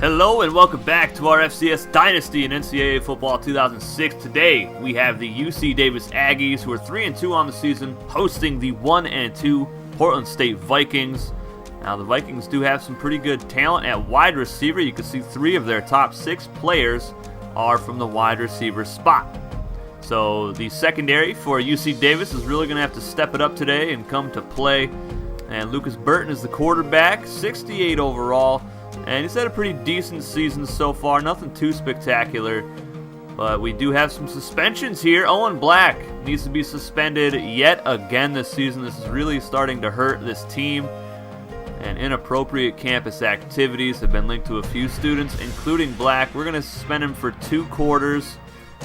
Hello and welcome back to our FCS Dynasty in NCAA Football 2006. Today we have the UC Davis Aggies, who are 3-2 on the season, hosting the 1-2 Portland State Vikings. Now the Vikings do have some pretty good talent at wide receiver. You can see 3 of their top 6 players are from the wide receiver spot. So the secondary for UC Davis is really going to have to step it up today and come to play. And Lucas Burton is the quarterback, 68 overall. And he's had a pretty decent season so far, nothing too spectacular. But we do have some suspensions here. Owen Black needs to be suspended yet again this season. This is really starting to hurt this team. And inappropriate campus activities have been linked to a few students, including Black. We're going to suspend him for 2 quarters.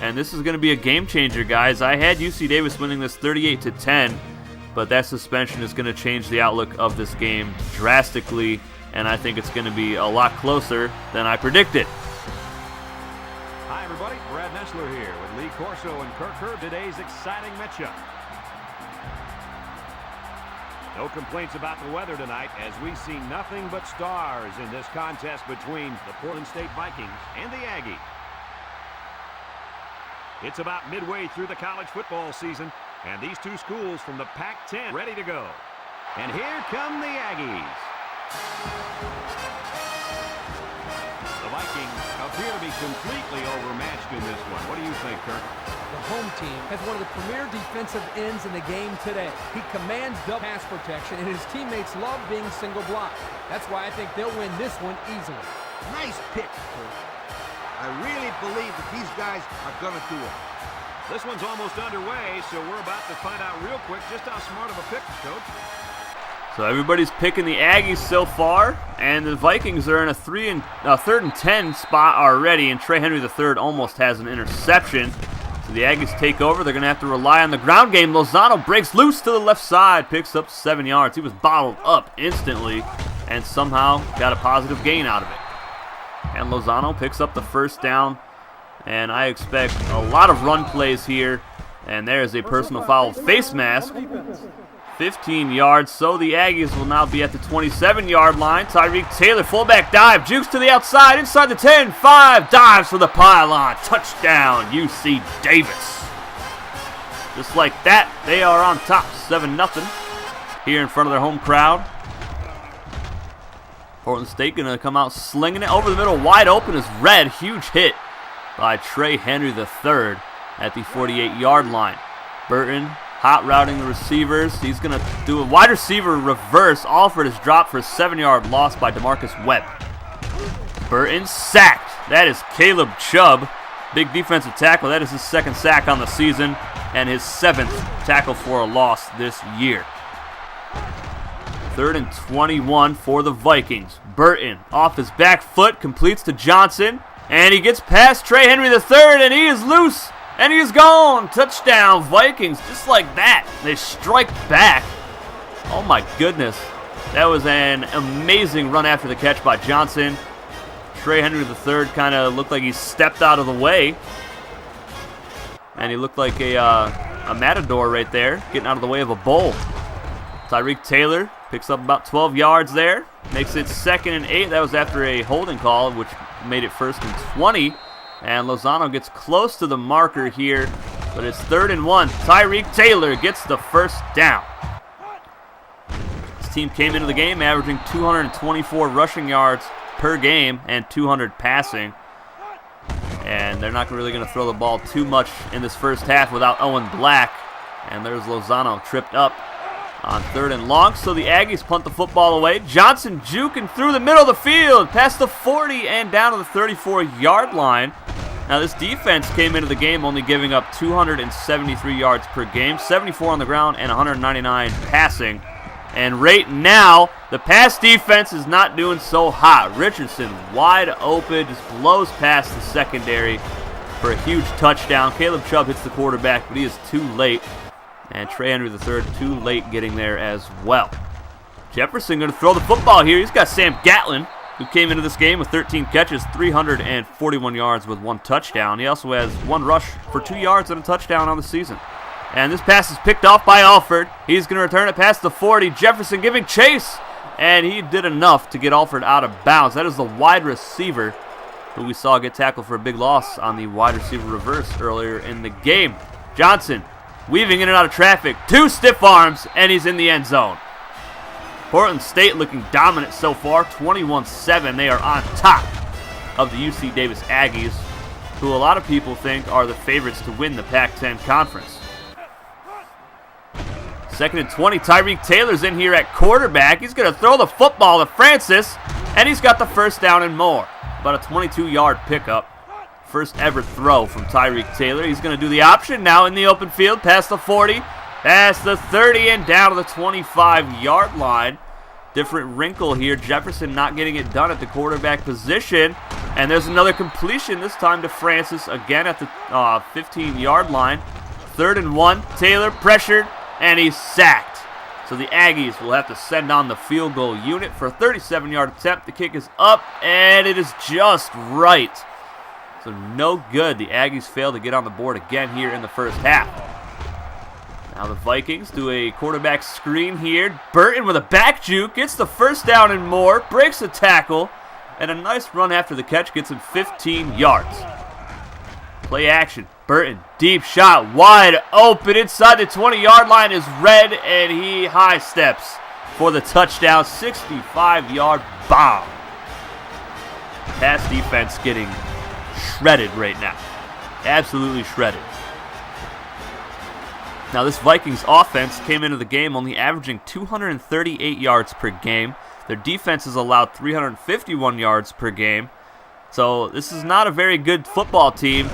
And this is going to be a game changer, guys. I had UC Davis winning this 38-10. But that suspension is going to change the outlook of this game drastically. And I think it's going to be a lot closer than I predicted. Hi, everybody. Brad Nessler here with Lee Corso and Kirk Hurd. Today's exciting matchup. No complaints about the weather tonight, as we see nothing but stars in this contest between the Portland State Vikings and the Aggies. It's about midway through the college football season, and these two schools from the PAC-10 ready to go. And here come the Aggies. The Vikings appear to be completely overmatched in this one. What do you think, Kirk? The home team has one of the premier defensive ends in the game today. He commands double pass protection, and his teammates love being single block. That's why I think they'll win this one easily. Nice pick, Kirk. I really believe that these guys are going to do it. This one's almost underway, so we're about to find out real quick just how smart of a pick, Coach. So everybody's picking the Aggies so far, and the Vikings are in a 3rd and 10 spot already, and Trey Henry III almost has an interception. So the Aggies take over. They're going to have to rely on the ground game. Lozano breaks loose to the left side, picks up 7 yards. He was bottled up instantly and somehow got a positive gain out of it. And Lozano picks up the first down, and I expect a lot of run plays here. And there is a personal foul face mask. 15 yards, so the Aggies will now be at the 27-yard line. Tyreek Taylor, fullback dive, jukes to the outside, inside the 10, 5, dives for the pylon. Touchdown, UC Davis. Just like that, they are on top, 7-0 here in front of their home crowd. Portland State going to come out slinging it over the middle, wide open is Red. Huge hit by Trey Henry III at the 48-yard line. Burton hot routing the receivers. He's going to do a wide receiver reverse. Alford is dropped for a 7-yard loss by DeMarcus Webb. Burton sacked. That is Caleb Chubb. Big defensive tackle. That is his 2nd sack on the season and his 7th tackle for a loss this year. 3rd and 21 for the Vikings. Burton off his back foot, completes to Johnson, and he gets past Trey Henry III, and he is loose. And he is gone. Touchdown, Vikings. Just like that. They strike back. Oh, my goodness. That was an amazing run after the catch by Johnson. Trey Henry III kind of looked like he stepped out of the way. And he looked like a matador right there, getting out of the way of a bull. Tyreek Taylor picks up about 12 yards there. Makes it 2nd and 8. That was after a holding call, which made it 1st and 20. And Lozano gets close to the marker here, but it's 3rd and 1. Tyreek Taylor gets the first down. This team came into the game averaging 224 rushing yards per game and 200 passing. And they're not really going to throw the ball too much in this first half without Owen Black. And there's Lozano tripped up on 3rd and long, so the Aggies punt the football away. Johnson juking through the middle of the field, past the 40 and down to the 34-yard line. Now this defense came into the game only giving up 273 yards per game, 74 on the ground and 199 passing. And right now, the pass defense is not doing so hot. Richardson wide open, just blows past the secondary for a huge touchdown. Caleb Chubb hits the quarterback, but he is too late. And Trey Henry III too late getting there as well. Jefferson going to throw the football here. He's got Sam Gatlin, who came into this game with 13 catches, 341 yards with 1 touchdown. He also has 1 rush for 2 yards and a touchdown on the season. And this pass is picked off by Alford. He's going to return it past the 40. Jefferson giving chase. and he did enough to get Alford out of bounds. That is the wide receiver who we saw get tackled for a big loss on the wide receiver reverse earlier in the game. Johnson weaving in and out of traffic, 2 stiff arms, and he's in the end zone. Portland State looking dominant so far, 21-7. They are on top of the UC Davis Aggies, who a lot of people think are the favorites to win the Pac-10 conference. 2nd and 20, Tyreek Taylor's in here at quarterback. He's going to throw the football to Francis, and he's got the first down and more. About a 22-yard pickup. First ever throw from Tyreek Taylor. He's going to do the option now in the open field, past the 40, past the 30, and down to the 25-yard line. Different wrinkle here. Jefferson not getting it done at the quarterback position. And there's another completion, this time to Francis, again at the 15-yard line. 3rd and 1, Taylor pressured, and he's sacked. So the Aggies will have to send on the field goal unit for a 37-yard attempt. The kick is up, and it is just right. So no good. The Aggies fail to get on the board again here in the first half. Now the Vikings do a quarterback screen here. Burton with a back juke, gets the first down and more, breaks the tackle, and a nice run after the catch gets him 15 yards. Play action. Burton, deep shot, wide open inside the 20-yard line is Red, and he high steps for the touchdown, 65-yard bomb. Pass defense getting shredded right now. Absolutely shredded. Now this Vikings offense came into the game only averaging 238 yards per game. Their defense has allowed 351 yards per game. So this is not a very good football team.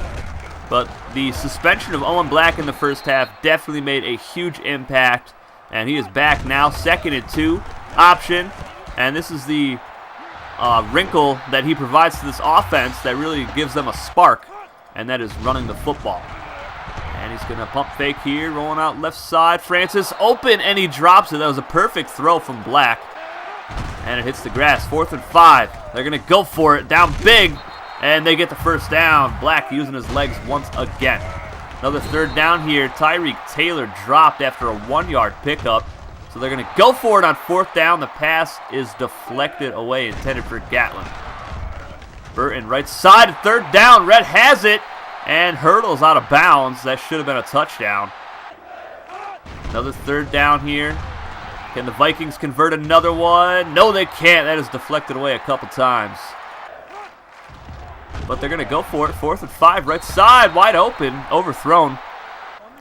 But the suspension of Owen Black in the first half definitely made a huge impact. And he is back now, 2nd and 2, option. And this is the wrinkle that he provides to this offense that really gives them a spark. And that is running the football. And he's going to pump fake here, rolling out left side. Francis open, and he drops it. That was a perfect throw from Black. And it hits the grass, 4th and 5. They're going to go for it, down big. And they get the first down. Black using his legs once again. Another 3rd down here. Tyreek Taylor dropped after a 1-yard pickup. So they're going to go for it on 4th down. The pass is deflected away, intended for Gatlin. Burton right side, 3rd down. Red has it and hurdles out of bounds. That should have been a touchdown. Another 3rd down here. Can the Vikings convert another one? No, they can't. That is deflected away a couple times. But they're going to go for it. 4th and 5, right side, wide open, overthrown.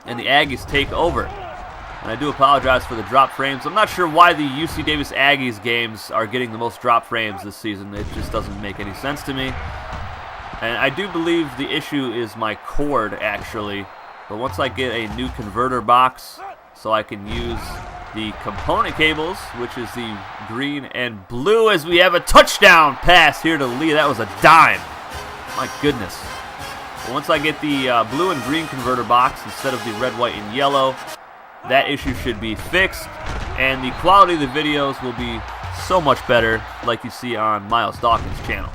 And the Aggies take over. And I do apologize for the drop frames. I'm not sure why the UC Davis Aggies games are getting the most drop frames this season. It just doesn't make any sense to me. And I do believe the issue is my cord, actually. But once I get a new converter box so I can use the component cables, which is the green and blue, as we have a touchdown pass here to Lee. That was a dime. My goodness. But once I get the blue and green converter box instead of the red, white, and yellow, that issue should be fixed. And the quality of the videos will be so much better, like you see on Miles Dawkins' channel.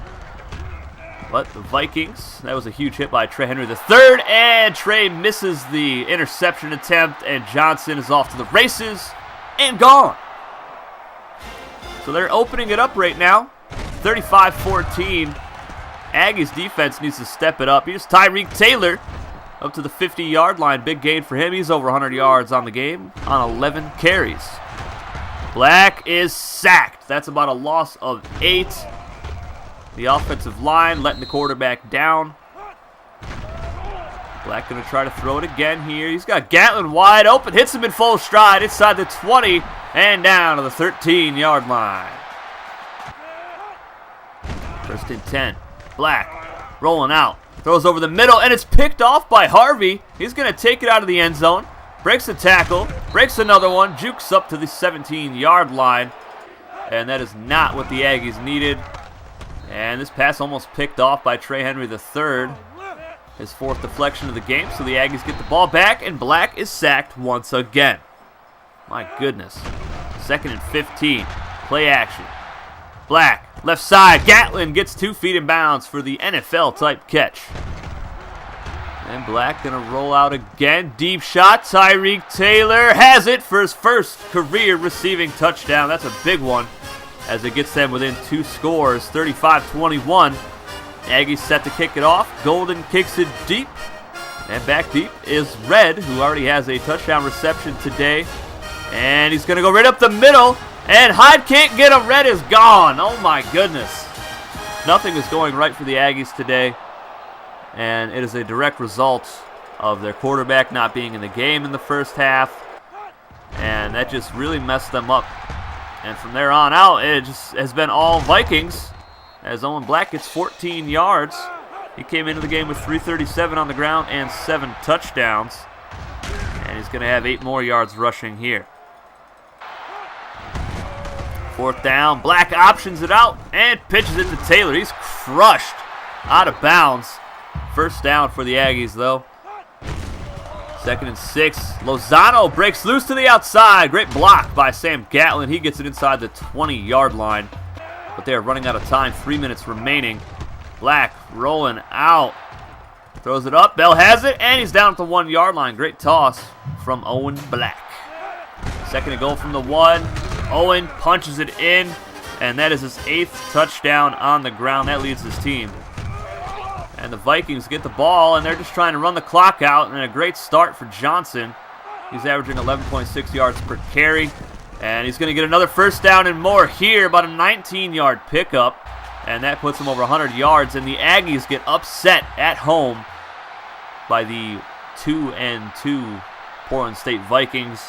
But the Vikings, that was a huge hit by Trey Henry III, and Trey misses the interception attempt, and Johnson is off to the races and gone. So they're opening it up right now, 35-14. Aggies defense needs to step it up. Here's Tyreek Taylor up to the 50-yard line. Big gain for him. He's over 100 yards on the game on 11 carries. Black is sacked. That's about a loss of 8. The offensive line letting the quarterback down. Black going to try to throw it again here. He's got Gatlin wide open. Hits him in full stride inside the 20 and down to the 13-yard line. 1st and 10. Black rolling out. Throws over the middle, and it's picked off by Harvey. He's going to take it out of the end zone. Breaks the tackle. Breaks another one. Jukes up to the 17-yard line. And that is not what the Aggies needed. And this pass almost picked off by Trey Henry III. His 4th deflection of the game. So the Aggies get the ball back, and Black is sacked once again. My goodness. 2nd and 15. Play action. Black. Left side, Gatlin gets 2 feet in bounds for the NFL-type catch. And Black going to roll out again. Deep shot, Tyreek Taylor has it for his first career receiving touchdown. That's a big one. as it gets them within 2 scores, 35-21. Aggies set to kick it off. Golden kicks it deep. And back deep is Red, who already has a touchdown reception today. And he's going to go right up the middle. And Hyde can't get him. Red is gone. Oh, my goodness. Nothing is going right for the Aggies today. And it is a direct result of their quarterback not being in the game in the first half. And that just really messed them up. And from there on out, it just has been all Vikings. As Owen Black gets 14 yards. He came into the game with 337 on the ground and 7 touchdowns. And he's going to have 8 more yards rushing here. 4th down. Black options it out and pitches it to Taylor. He's crushed out of bounds. 1st down for the Aggies, though. 2nd and 6. Lozano breaks loose to the outside. Great block by Sam Gatlin. He gets it inside the 20-yard line. But they're running out of time. 3 minutes remaining. Black rolling out. Throws it up. Bell has it, and he's down at the 1-yard line. Great toss from Owen Black. 2nd and goal from the 1. Owen punches it in, and that is his 8th touchdown on the ground. That leads his team. And the Vikings get the ball, and they're just trying to run the clock out, and a great start for Johnson. He's averaging 11.6 yards per carry, and he's going to get another 1st down and more here, about a 19-yard pickup, and that puts him over 100 yards, and the Aggies get upset at home by the 2-2 Portland State Vikings.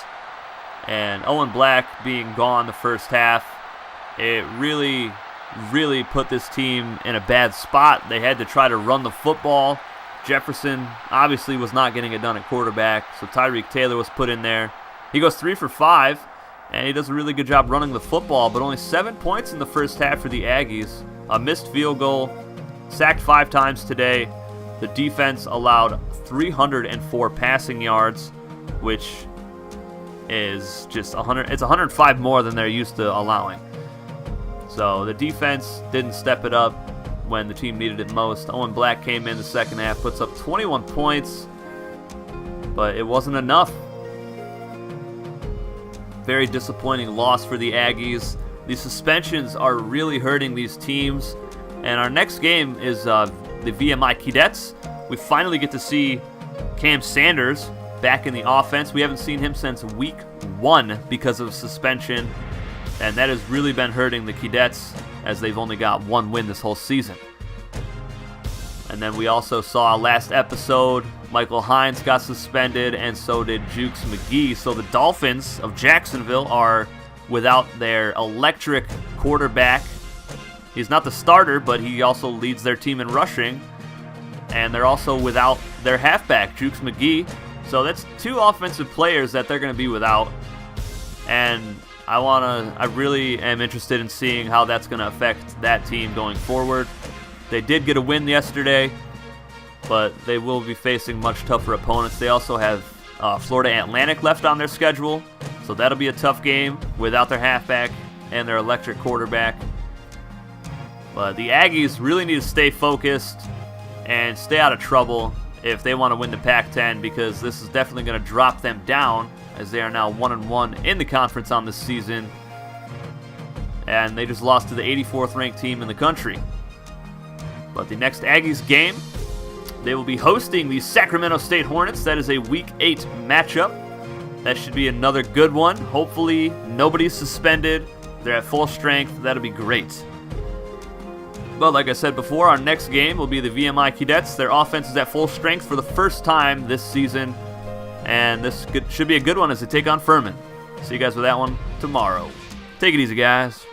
And Owen Black being gone the first half, it really put this team in a bad spot. They had to try to run the football. Jefferson obviously was not getting it done at quarterback, so Tyreek Taylor was put in there. He goes 3 for 5, and he does a really good job running the football, but only 7 points in the first half for the Aggies. A missed field goal, sacked 5 times today. The defense allowed 304 passing yards, which is just 100. It's 105 more than they're used to allowing. So the defense didn't step it up when the team needed it most. Owen Black came in the second half, puts up 21 points, but it wasn't enough. Very disappointing loss for the Aggies. These suspensions are really hurting these teams. And our next game is the VMI Cadets. We finally get to see Cam Sanders back in the offense. We haven't seen him since week 1 because of suspension, and that has really been hurting the Cadets as they've only got 1 win this whole season. And then we also saw last episode, Michael Hines got suspended, and so did Jukes McGee. So the Dolphins of Jacksonville are without their electric quarterback. He's not the starter, but he also leads their team in rushing. And they're also without their halfback, Jukes McGee. So that's 2 offensive players that they're going to be without. And I really am interested in seeing how that's going to affect that team going forward. They did get a win yesterday, but they will be facing much tougher opponents. They also have Florida Atlantic left on their schedule, so that'll be a tough game without their halfback and their electric quarterback. But the Aggies really need to stay focused and stay out of trouble if they want to win the Pac-10, because this is definitely going to drop them down, as they are now 1-1 in the conference on this season. And they just lost to the 84th ranked team in the country. But the next Aggies game, they will be hosting the Sacramento State Hornets. That is a Week 8 matchup. That should be another good one. Hopefully nobody's suspended. They're at full strength. That'll be great. But like I said before, our next game will be the VMI Cadets. Their offense is at full strength for the first time this season. And this should be a good one as they take on Furman. See you guys with that one tomorrow. Take it easy, guys.